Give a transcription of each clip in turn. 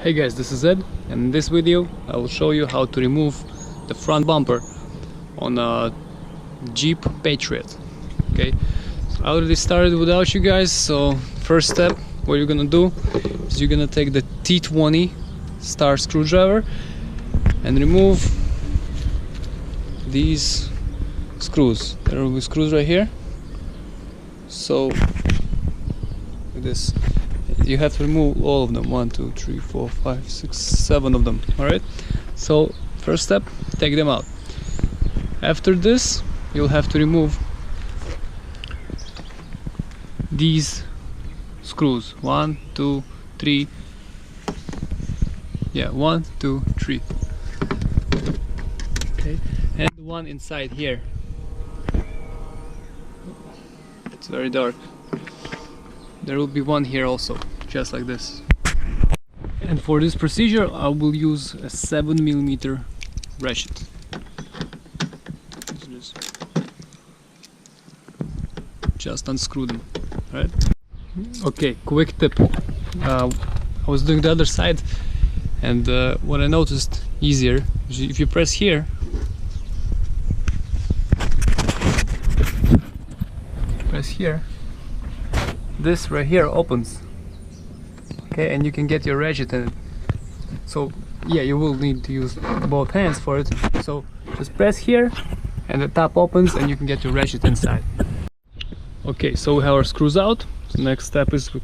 Hey guys, this is Ed, and in this video I will show you how to remove the front bumper on a Jeep Patriot. Okay, so I already started without you guys, so first step, what you're gonna do is you're gonna take the T20 star screwdriver and remove these screws. There will be screws right here, so like this. You have to remove all of them. 1, 2, 3, 4, 5, 6, 7 of them. Alright, so first step, take them out. After this, you'll have to remove these screws. 1, 2, 3. Yeah, 1, 2, 3. Okay, and the one inside here. It's very dark. There will be one here also, just like this. And for this procedure I will use a 7mm ratchet. Just unscrew them, right? Okay, quick tip. I was doing the other side, and what I noticed easier is if you press here, this right here opens, okay, and you can get your ratchet in it. So yeah, you will need to use both hands for it, so just press here and the top opens and you can get your ratchet inside. Okay, so we have our screws out. The next step is we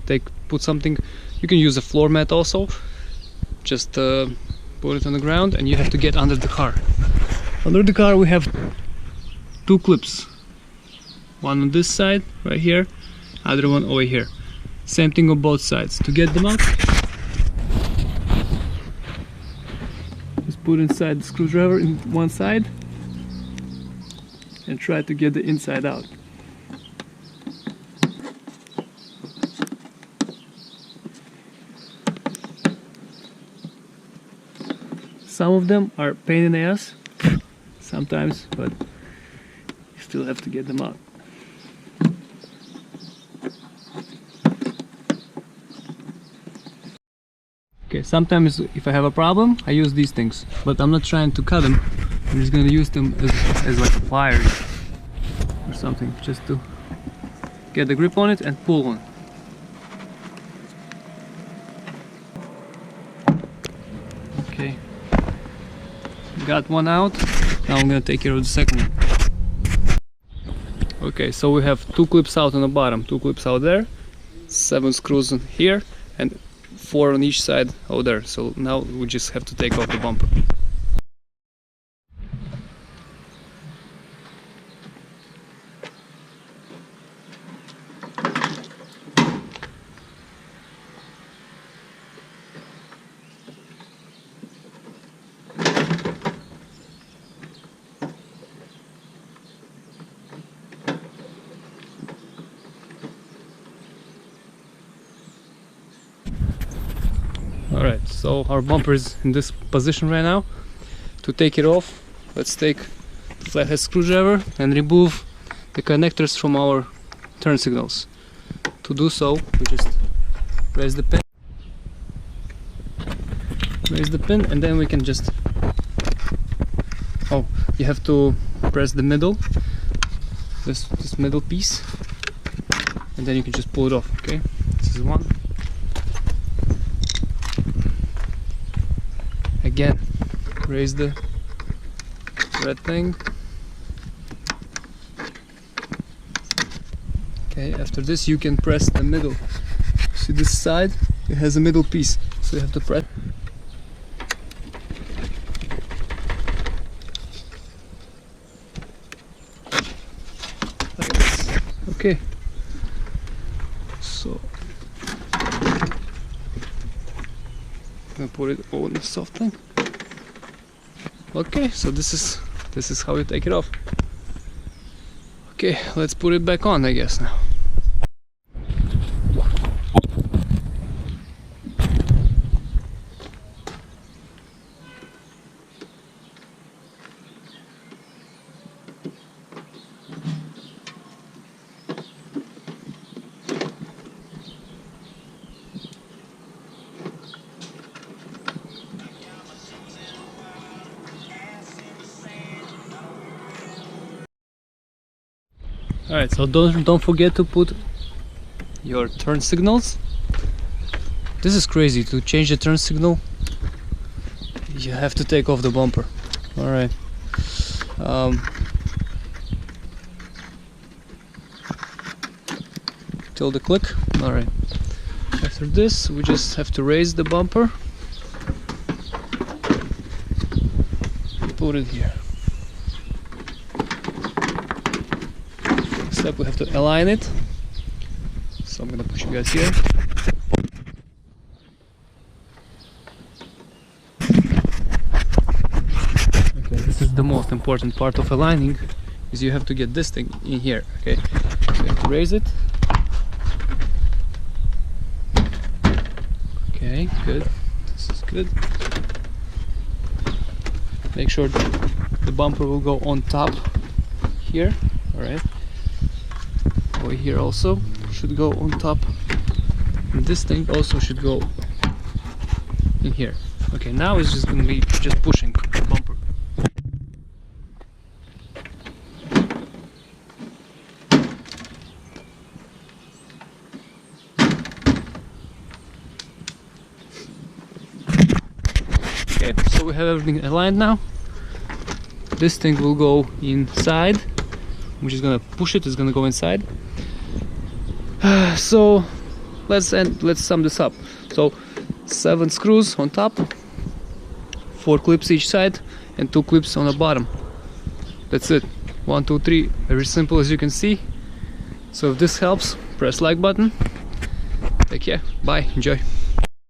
put something. You can use a floor mat also. Just put it on the ground and you have to get under the car. Under the car we have 2 clips, one on this side right here, other one over here. Same thing on both sides. To get them out, just put inside the screwdriver in one side and try to get the inside out. Some of them are pain in the ass sometimes, but you still have to get them out. Okay, sometimes if I have a problem, I use these things, but I'm not trying to cut them. I'm just gonna use them as like pliers or something, just to get the grip on it and pull on. Okay, got one out. Now I'm gonna take care of the second one. Okay, so we have 2 clips out on the bottom, 2 clips out there, 7 screws in here, and 4 on each side over there. So now we just have to take off the bumper. Alright, so our bumper is in this position right now. To take it off, let's take the flathead screwdriver and remove the connectors from our turn signals. To do so, we just raise the pin, and then we can just... Oh, you have to press the middle, this middle piece, and then you can just pull it off, okay? This is one. Again, raise the red thing. Okay, after this you can press the middle. See this side? It has a middle piece, so you have to press. Like this. Okay. So I'm gonna put it on the soft thing. Okay, so this is how you take it off. Okay, let's put it back on, I guess now. Alright, so don't forget to put your turn signals. This is crazy. To change the turn signal, you have to take off the bumper. Alright. Till the click. Alright. After this, we just have to raise the bumper. Put it here. Step, we have to align it. So I'm gonna put you guys here. Okay, this is the most important part of aligning, is you have to get this thing in here. Okay, so you have to raise it. Okay, good. This is good. Make sure the bumper will go on top here. All right. Over here also should go on top. And this thing also should go in here. Okay, now it's just gonna be just pushing the bumper. Okay, so we have everything aligned now. This thing will go inside. I'm just gonna push it, it's gonna go inside. So let's sum this up. So 7 screws on top, 4 clips each side, and 2 clips on the bottom. That's it. 1, 2, 3. Very simple, as you can see. So if this helps, press like button. Take care. Bye. Enjoy.